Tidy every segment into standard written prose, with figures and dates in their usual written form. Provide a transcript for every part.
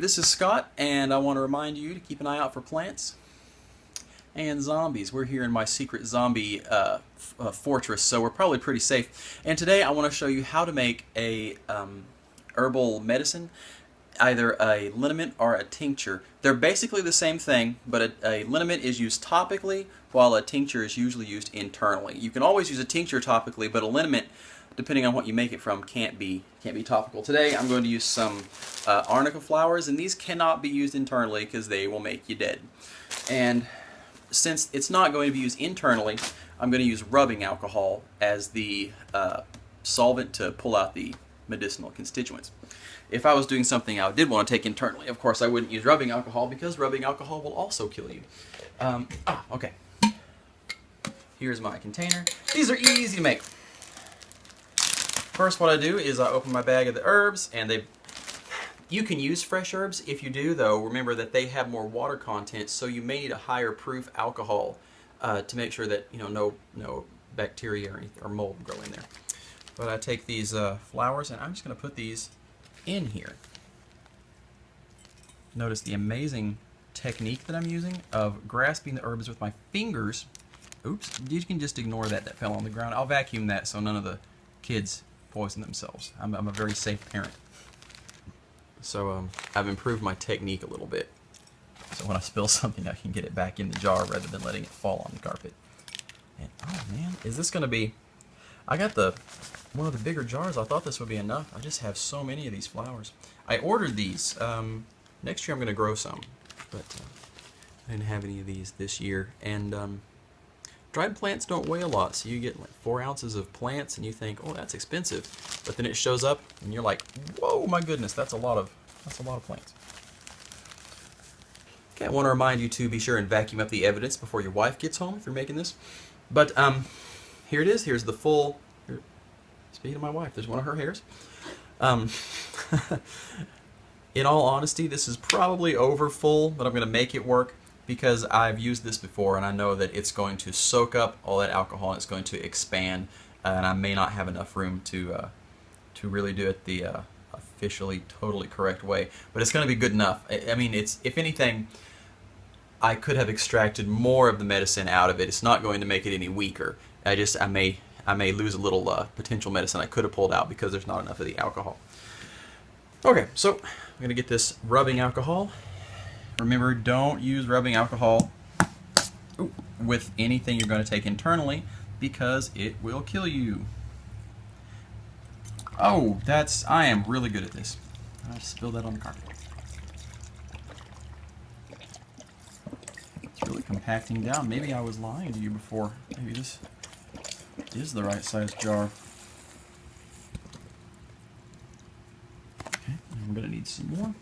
this is Scott, and I want to remind you to keep an eye out for plants and zombies. We're here in my secret zombie fortress, so we're probably pretty safe. And today I want to show you how to make a herbal medicine, either a liniment or a tincture. They're basically the same thing, but a liniment is used topically, while a tincture is usually used internally. You can always use a tincture topically, but a liniment, depending on what you make it from, can't be topical. Today I'm going to use some arnica flowers, and these cannot be used internally because they will make you dead. And since it's not going to be used internally, I'm going to use rubbing alcohol as the solvent to pull out the medicinal constituents. If I was doing something I did want to take internally, of course I wouldn't use rubbing alcohol, because rubbing alcohol will also kill you. Okay. Here's my container. These are easy to make. First, what I do is I open my bag of the herbs, and you can use fresh herbs. If you do, though, remember that they have more water content, so you may need a higher proof alcohol to make sure that no bacteria or mold grow in there. But I take these flowers, and I'm just going to put these in here. Notice the amazing technique that I'm using of grasping the herbs with my fingers. Oops, you can just ignore that fell on the ground. I'll vacuum that so none of the kids poison themselves. I'm a very safe parent. So I've improved my technique a little bit. So when I spill something, I can get it back in the jar rather than letting it fall on the carpet. And oh man, is this going to be... I got one of the bigger jars. I thought this would be enough. I just have so many of these flowers. I ordered these. Next year I'm going to grow some, but I didn't have any of these this year. And dried plants don't weigh a lot, so you get like 4 ounces of plants, and you think, oh, that's expensive. But then it shows up, and you're like, whoa, my goodness, that's a lot of plants. Okay, I want to remind you to be sure and vacuum up the evidence before your wife gets home if you're making this. But here it is. Here's the full... Speaking of my wife, there's one of her hairs. In all honesty, this is probably over full, but I'm going to make it work because I've used this before, and I know that it's going to soak up all that alcohol, and it's going to expand, and I may not have enough room to really do it the officially totally correct way. But it's going to be good enough. I mean, if anything, I could have extracted more of the medicine out of it. It's not going to make it any weaker. I may lose a little potential medicine I could have pulled out because there's not enough of the alcohol. Okay, so I'm going to get this rubbing alcohol. Remember, don't use rubbing alcohol with anything you're going to take internally because it will kill you. Oh, I am really good at this. I spilled that on the carpet. It's really compacting down. Maybe I was lying to you before. Maybe this is the right size jar. Okay, I'm going to need some more.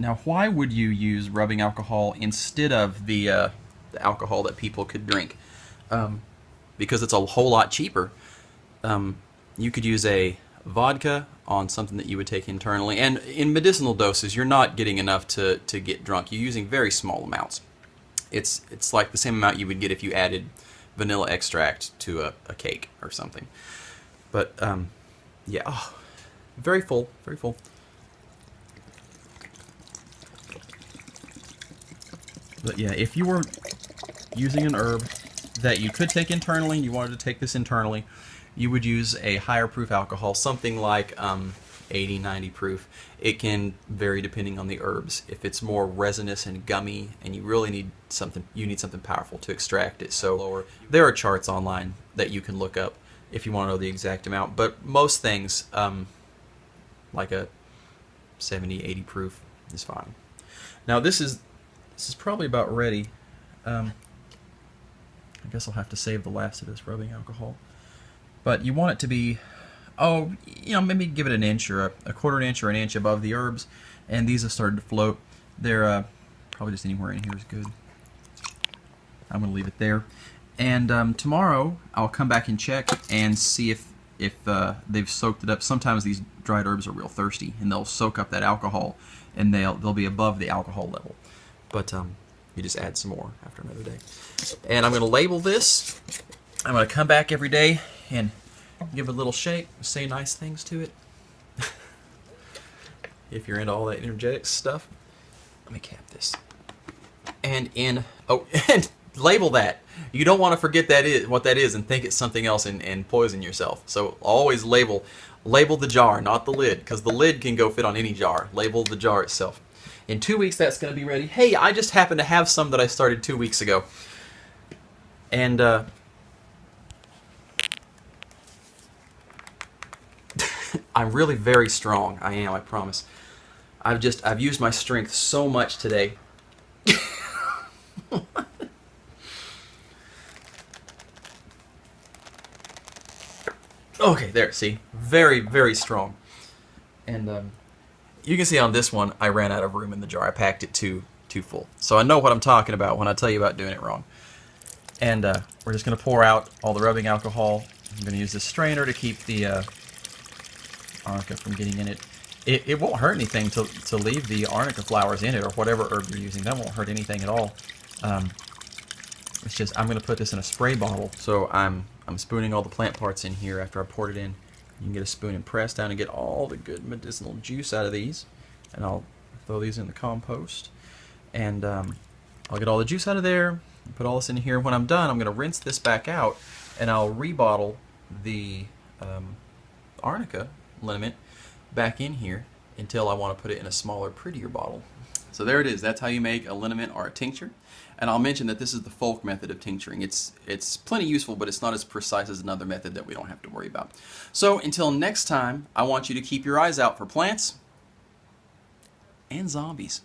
Now, why would you use rubbing alcohol instead of the alcohol that people could drink? Because it's a whole lot cheaper. You could use a vodka on something that you would take internally, and in medicinal doses, you're not getting enough to get drunk. You're using very small amounts. It's like the same amount you would get if you added vanilla extract to a cake or something. But yeah, very full, very full. But yeah, if you were using an herb that you could take internally and you wanted to take this internally, you would use a higher proof alcohol, something like 80, 90 proof. It can vary depending on the herbs. If it's more resinous and gummy and you really need something, powerful to extract it. So lower. There are charts online that you can look up if you want to know the exact amount, but most things, like a 70, 80 proof is fine. Now this is probably about ready. I guess I'll have to save the last of this rubbing alcohol. But you want it to be, maybe give it an inch or a quarter inch or an inch above the herbs. And these have started to float. They're probably just anywhere in here is good. I'm going to leave it there. And tomorrow I'll come back and check and see if they've soaked it up. Sometimes these dried herbs are real thirsty, and they'll soak up that alcohol, and they'll be above the alcohol level. But you just add some more after another day. And I'm going to label this. I'm going to come back every day and Give it a little shake. Say nice things to it. If you're into all that energetic stuff. Let me cap this. And and label that. You don't want to forget what that is and think it's something else and poison yourself. So always label the jar, not the lid, because the lid can go fit on any jar. Label the jar itself. In 2 weeks, that's going to be ready. Hey, I just happen to have some that I started 2 weeks ago. And I'm really very strong. I am, I promise. I've used my strength so much today. Okay, there, see? Very, very strong. And you can see on this one, I ran out of room in the jar. I packed it too full. So I know what I'm talking about when I tell you about doing it wrong. And we're just going to pour out all the rubbing alcohol. I'm going to use this strainer to keep the arnica from getting in it. It won't hurt anything to leave the arnica flowers in it, or whatever herb you're using. That won't hurt anything at all. It's just I'm going to put this in a spray bottle, so I'm spooning all the plant parts in here after I poured it in. You can get a spoon and press down and get all the good medicinal juice out of these. And I'll throw these in the compost. And I'll get all the juice out of there, put all this in here. When I'm done, I'm going to rinse this back out, and I'll rebottle the arnica liniment back in here until I want to put it in a smaller, prettier bottle. So there it is. That's how you make a liniment or a tincture. And I'll mention that this is the folk method of tincturing. It's plenty useful, but it's not as precise as another method that we don't have to worry about. So until next time, I want you to keep your eyes out for plants and zombies.